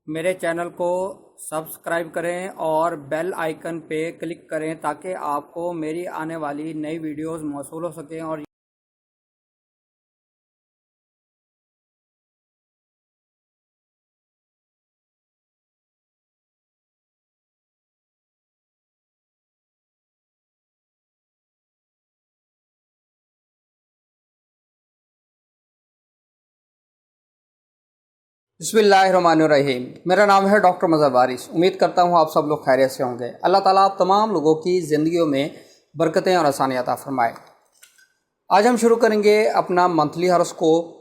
میرے چینل کو سبسکرائب کریں اور بیل آئیکن پہ کلک کریں تاکہ آپ کو میری آنے والی نئی ویڈیوز موصول ہو سکیں اور بسم اللہ الرحمن الرحیم۔ میرا نام ہے ڈاکٹر مظہر وارث۔ امید کرتا ہوں آپ سب لوگ خیریت سے ہوں گے۔ اللہ تعالیٰ آپ تمام لوگوں کی زندگیوں میں برکتیں اور آسانی عطا فرمائے۔ آج ہم شروع کریں گے اپنا منتھلی ہاروسکوپ۔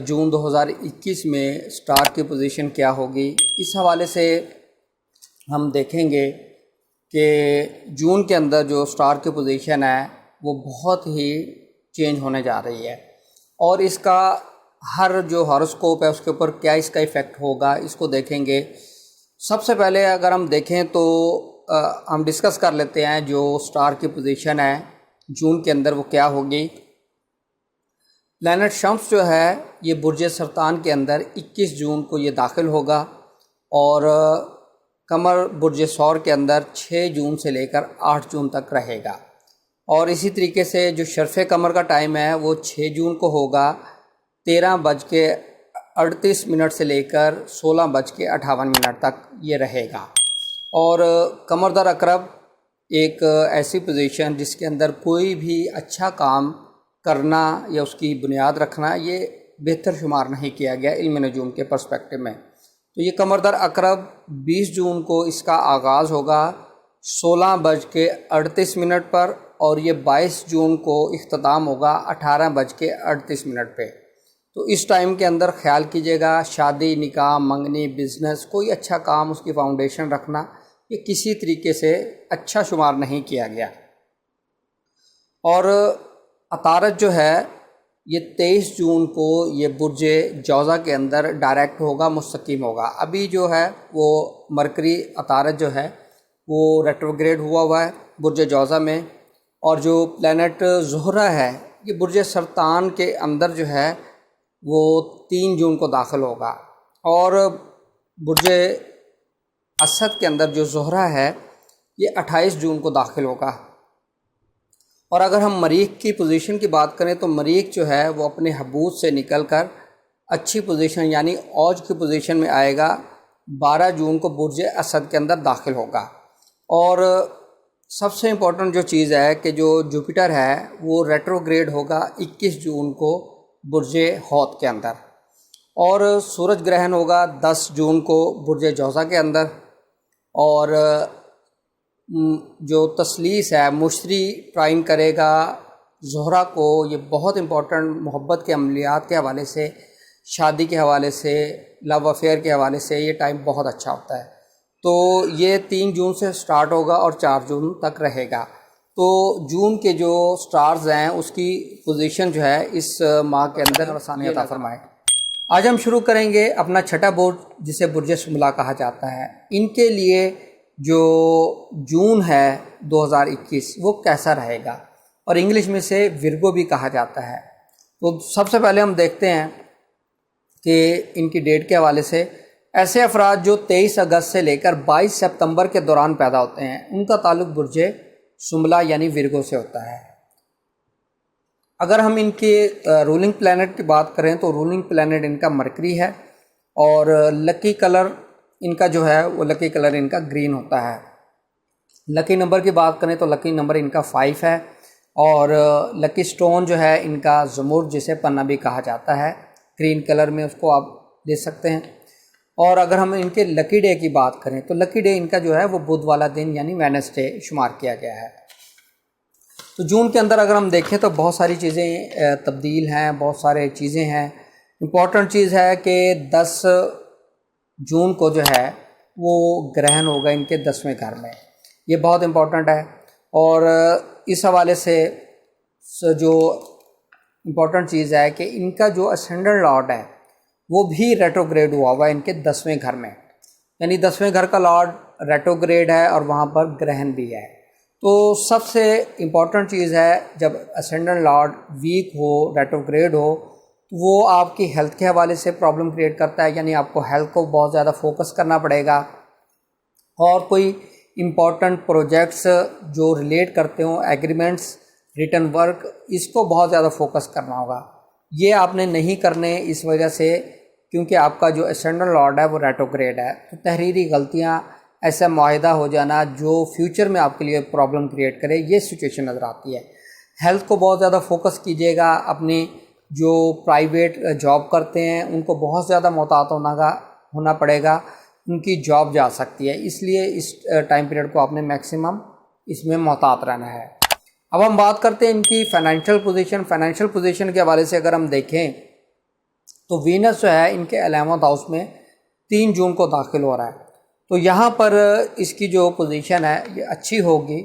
جون 2021 میں سٹار کی پوزیشن کیا ہوگی، اس حوالے سے ہم دیکھیں گے کہ جون کے اندر جو سٹار کی پوزیشن ہے وہ بہت ہی چینج ہونے جا رہی ہے، اور اس کا ہر جو ہاروسکوپ ہے اس کے اوپر کیا اس کا ایفیکٹ ہوگا، اس کو دیکھیں گے۔ سب سے پہلے اگر ہم دیکھیں تو ہم ڈسکس کر لیتے ہیں جو سٹار کی پوزیشن ہے جون کے اندر وہ کیا ہوگی۔ پلانٹ شمس جو ہے یہ برج سرطان کے اندر 21 جون کو یہ داخل ہوگا، اور قمر برج ثور کے اندر 6 جون سے لے کر 8 جون تک رہے گا، اور اسی طریقے سے جو شرف قمر کا ٹائم ہے وہ 6 جون کو ہوگا 13:38 سے لے کر 16:58 تک یہ رہے گا۔ اور قمر در عقرب ایک ایسی پوزیشن جس کے اندر کوئی بھی اچھا کام کرنا یا اس کی بنیاد رکھنا یہ بہتر شمار نہیں کیا گیا علم نجوم کے پرسپیکٹو میں۔ تو یہ قمر در عقرب 20 جون کو اس کا آغاز ہوگا 16:38 پر، اور یہ 22 جون کو اختتام ہوگا 18:38 پہ۔ تو اس ٹائم کے اندر خیال کیجیے گا شادی، نکاح، منگنی، بزنس، کوئی اچھا کام، اس کی فاؤنڈیشن رکھنا یہ کسی طریقے سے اچھا شمار نہیں کیا گیا۔ اور عطارد جو ہے یہ 23 جون کو یہ برج جوزہ کے اندر ڈائریکٹ ہوگا، مستقیم ہوگا۔ ابھی جو ہے وہ مرکری عطارد جو ہے وہ ریٹروگریڈ ہوا ہے برج جوزہ میں، اور جو پلانٹ زہرہ ہے یہ برج سرطان کے اندر جو ہے وہ 3 جون کو داخل ہوگا، اور برج اسد کے اندر جو زہرہ ہے یہ 28 جون کو داخل ہوگا۔ اور اگر ہم مریخ کی پوزیشن کی بات کریں تو مریخ جو ہے وہ اپنے حبوط سے نکل کر اچھی پوزیشن یعنی اوج کی پوزیشن میں آئے گا، 12 جون کو برج اسد کے اندر داخل ہوگا۔ اور سب سے امپورٹنٹ جو چیز ہے کہ جو جوپیٹر ہے وہ ریٹروگریڈ ہوگا 21 جون کو برج حوت کے اندر، اور سورج گرہن ہوگا 10 جون کو برج جوزہ کے اندر، اور جو تثلیث ہے مشتری ٹرائن کرے گا زہرہ کو، یہ بہت امپورٹنٹ محبت کے عملیات کے حوالے سے، شادی کے حوالے سے، لو افیئر کے حوالے سے یہ ٹائم بہت اچھا ہوتا ہے۔ تو یہ 3 جون سے سٹارٹ ہوگا اور 4 جون تک رہے گا۔ تو جون کے جو سٹارز ہیں اس کی پوزیشن جو ہے اس ماہ کے اندر آسانی عطا فرمائے۔ آج ہم شروع کریں گے اپنا چھٹا برج جسے برج سنبلا کہا جاتا ہے۔ ان کے لیے جو جون ہے 2021 وہ کیسا رہے گا، اور انگلش میں سے ورگو بھی کہا جاتا ہے۔ تو سب سے پہلے ہم دیکھتے ہیں کہ ان کی ڈیٹ کے حوالے سے ایسے افراد جو 23 اگست سے لے کر 22 سپتمبر کے دوران پیدا ہوتے ہیں ان کا تعلق برج سنبلا یعنی ورگو سے ہوتا ہے۔ اگر ہم ان کے رولنگ پلانٹ کی بات کریں تو رولنگ پلانٹ ان کا مرکری ہے، اور لکی کلر ان کا جو ہے وہ لکی کلر ان کا گرین ہوتا ہے۔ لکی نمبر کی بات کریں تو لکی نمبر ان کا 5 ہے، اور لکی سٹون جو ہے ان کا زمرد جسے پنا بھی کہا جاتا ہے، گرین کلر میں اس کو آپ لے سکتے ہیں۔ اور اگر ہم ان کے لکی ڈے کی بات کریں تو لکی ڈے ان کا جو ہے وہ بدھ والا دن یعنی وینسڈے شمار کیا گیا ہے۔ تو جون کے اندر اگر ہم دیکھیں تو بہت ساری چیزیں تبدیل ہیں، بہت سارے چیزیں ہیں۔ امپورٹنٹ چیز ہے کہ 10 جون کو جو ہے وہ گرہن ہوگا ان کے 10ویں گھر میں، یہ بہت امپورٹنٹ ہے۔ اور اس حوالے سے جو امپورٹنٹ چیز ہے کہ ان کا جو اسینڈنٹ لارڈ ہے وہ بھی ریٹروگریڈ ہوا ہوا ہے ان کے 10ویں گھر میں، یعنی 10ویں گھر کا لارڈ ریٹروگریڈ ہے اور وہاں پر گرہن بھی ہے۔ تو سب سے امپورٹنٹ چیز ہے جب اسینڈنٹ لارڈ ویک ہو، ریٹروگریڈ ہو، تو وہ آپ کی ہیلتھ کے حوالے سے پرابلم کریٹ کرتا ہے، یعنی آپ کو ہیلتھ کو بہت زیادہ فوکس کرنا پڑے گا، اور کوئی امپورٹنٹ پروجیکٹس جو ریلیٹ کرتے ہوں، ایگریمنٹس، ریٹن ورک، اس کو بہت زیادہ فوکس کرنا ہوگا۔ یہ آپ نے نہیں کرنے اس وجہ سے کیونکہ آپ کا جو اسٹینڈرڈ لارڈ ہے وہ ریٹروگریڈ ہے، تو تحریری غلطیاں، ایسا معاہدہ ہو جانا جو فیوچر میں آپ کے لیے پرابلم کریٹ کرے، یہ سچویشن نظر آتی ہے۔ ہیلتھ کو بہت زیادہ فوکس کیجیے گا۔ اپنی جو پرائیویٹ جاب کرتے ہیں ان کو بہت زیادہ محتاط ہونا پڑے گا، ان کی جاب جا سکتی ہے، اس لیے اس ٹائم پیریڈ کو آپ نے میکسیمم اس میں محتاط رہنا ہے۔ اب ہم بات کرتے ہیں ان کی فائنینشیل پوزیشن۔ فائنینشیل پوزیشن کے حوالے سے اگر ہم دیکھیں تو وینس جو ہے ان کے 11th ہاؤس میں 3 جون کو داخل ہو رہا ہے، تو یہاں پر اس کی جو پوزیشن ہے یہ اچھی ہوگی،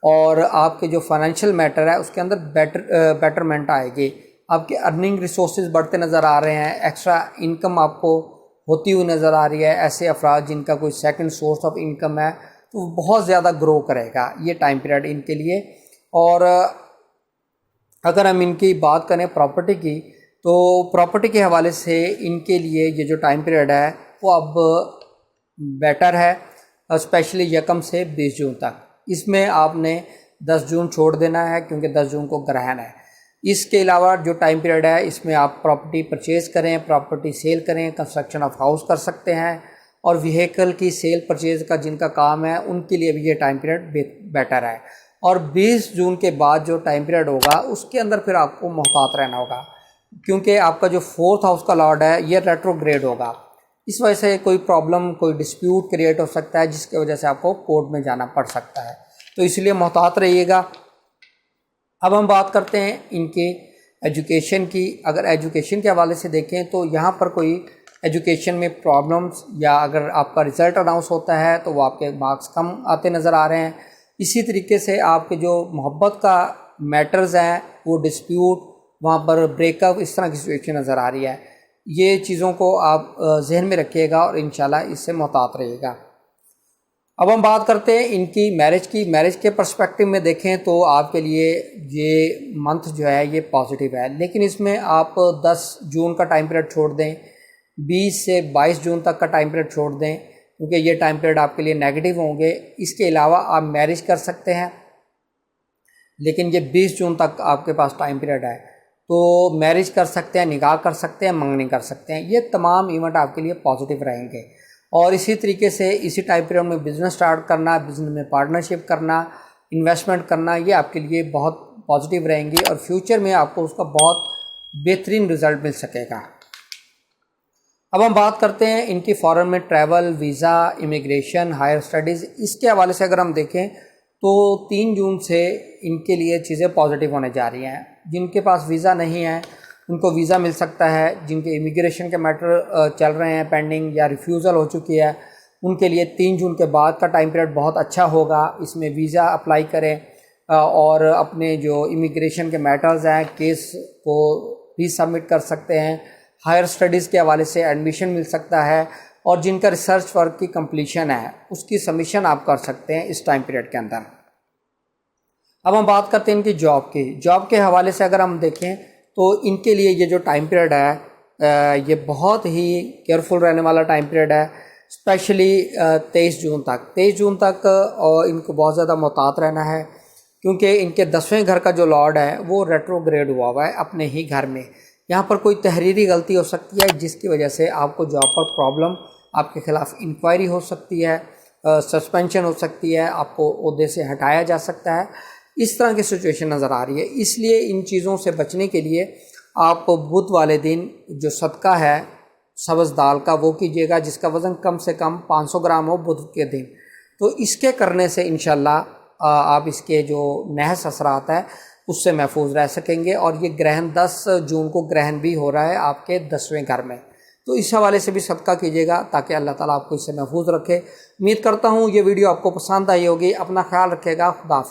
اور آپ کے جو فائنینشیل میٹر ہے اس کے اندر بیٹرمنٹ آئے گی۔ آپ کے ارننگ ریسورسز بڑھتے نظر آ رہے ہیں، ایکسٹرا انکم آپ کو ہوتی ہوئی نظر آ رہی ہے۔ ایسے افراد جن کا کوئی سیکنڈ سورس آف انکم ہے تو وہ بہت زیادہ گرو کرے گا یہ ٹائم پیریڈ ان کے لیے۔ اور اگر ہم ان کی بات کریں پراپرٹی کی، تو پراپرٹی کے حوالے سے ان کے لیے یہ جو ٹائم پیریڈ ہے وہ اب بیٹر ہے، اسپیشلی 1 سے 20 جون تک۔ اس میں آپ نے 10 جون چھوڑ دینا ہے کیونکہ 10 جون کو گرہن ہے۔ اس کے علاوہ جو ٹائم پیریڈ ہے اس میں آپ پراپرٹی پرچیز کریں، پراپرٹی سیل کریں، کنسٹرکشن آف ہاؤس کر سکتے ہیں، اور وہیکل کی سیل پرچیز کا جن کا کام ہے ان کے لیے بھی یہ ٹائم پیریڈ بیٹر ہے۔ اور 20 جون کے بعد جو ٹائم پیریڈ ہوگا اس کے اندر پھر آپ کو محتاط رہنا ہوگا، کیونکہ آپ کا جو 4th ہاؤس کا لارڈ ہے یہ ریٹروگریڈ ہوگا۔ اس وجہ سے کوئی پرابلم، کوئی ڈسپیوٹ کریٹ ہو سکتا ہے جس کی وجہ سے آپ کو کورٹ میں جانا پڑ سکتا ہے، تو اس لیے محتاط رہیے گا۔ اب ہم بات کرتے ہیں ان کے ایجوکیشن کی۔ اگر ایجوکیشن کے حوالے سے دیکھیں تو یہاں پر کوئی ایجوکیشن میں پرابلمس، یا اگر آپ کا رزلٹ اناؤنس ہوتا ہے تو وہ آپ کے مارکس کم آتے نظر آ رہے ہیں۔ اسی طریقے سے آپ کے جو محبت کا میٹرز ہیں وہ ڈسپیوٹ، وہاں پر بریک اپ، اس طرح کی سچویشن نظر آ رہی ہے۔ یہ چیزوں کو آپ ذہن میں رکھیے گا اور انشاءاللہ اس سے محتاط رہیے گا۔ اب ہم بات کرتے ہیں ان کی میرج کی۔ میرج کے پرسپیکٹو میں دیکھیں تو آپ کے لیے یہ منتھ جو ہے یہ پازیٹیو ہے، لیکن اس میں آپ 10 جون کا ٹائم پیریڈ چھوڑ دیں، 20 سے 22 جون تک کا ٹائم پیریڈ چھوڑ دیں، کیونکہ یہ ٹائم پیریڈ آپ کے لیے نیگیٹو ہوں گے۔ اس کے علاوہ آپ میرج کر سکتے ہیں، لیکن یہ 20 جون تک آپ کے پاس ٹائم پیریڈ ہے، تو میرج کر سکتے ہیں، نکاح کر سکتے ہیں، منگنی کر سکتے ہیں۔ یہ تمام ایونٹ آپ کے لیے پازیٹیو رہیں گے۔ اور اسی طریقے سے اسی ٹائم پیریڈ میں بزنس سٹارٹ کرنا، بزنس میں پارٹنرشپ کرنا، انویسٹمنٹ کرنا، یہ آپ کے لیے بہت پازیٹیو رہیں گی، اور فیوچر میں آپ کو اس کا بہت بہترین رزلٹ مل سکے گا۔ اب ہم بات کرتے ہیں ان کی فارن میں travel, visa, immigration, higher studies. اس کے حوالے سے اگر ہم دیکھیں تو 3 جون سے ان کے لیے چیزیں پازیٹیو ہونے جا رہی ہیں۔ جن کے پاس ویزا نہیں ہے ان کو ویزا مل سکتا ہے، جن کے امیگریشن کے میٹر چل رہے ہیں پینڈنگ یا ریفیوزل ہو چکی ہے ان کے لیے 3 جون کے بعد کا ٹائم پیریڈ بہت اچھا ہوگا۔ اس میں ویزا اپلائی کریں، اور اپنے جو امیگریشن کے میٹرز ہیں کیس کو بھی سبمٹ کر سکتے ہیں۔ ہائر اسٹڈیز کے حوالے سے ایڈمیشن مل سکتا ہے، اور جن کا ریسرچ ورک کی کمپلیشن ہے اس کی سبمیشن آپ کر سکتے ہیں اس ٹائم پیریڈ کے اندر۔ اب ہم بات کرتے ہیں ان کی جاب کی۔ جاب کے حوالے سے اگر ہم دیکھیں تو ان کے لیے یہ جو ٹائم پیریڈ ہے یہ بہت ہی کیئرفل رہنے والا ٹائم پیریڈ ہے، اسپیشلی 23 جون تک۔ 23 جون تک اور ان کو بہت زیادہ محتاط رہنا ہے، کیونکہ ان کے 10ویں گھر کا جو لارڈ ہے وہ ریٹروگریڈ ہوا ہے اپنے ہی گھر میں۔ یہاں پر کوئی تحریری غلطی ہو سکتی ہے جس کی وجہ سے آپ کو جاب پر پرابلم، آپ کے خلاف انکوائری ہو سکتی ہے، سسپینشن ہو سکتی ہے، آپ کو عہدے سے ہٹایا جا سکتا ہے، اس طرح کی سچویشن نظر آ رہی ہے۔ اس لیے ان چیزوں سے بچنے کے لیے آپ بدھ والے دن جو صدقہ ہے سبز دال کا وہ کیجیے گا، جس کا وزن کم سے کم 500 گرام ہو بدھ کے دن، تو اس کے کرنے سے انشاءاللہ آپ اس کے جو نحس اثرات ہے اس سے محفوظ رہ سکیں گے۔ اور یہ گرہن 10 جون کو گرہن بھی ہو رہا ہے آپ کے 10ویں گھر میں، تو اس حوالے سے بھی صدقہ کیجیے گا تاکہ اللہ تعالیٰ آپ کو اس سے محفوظ رکھے۔ امید کرتا ہوں یہ ویڈیو آپ کو پسند آئی ہوگی۔ اپنا خیال رکھے گا۔ خدا حافظ۔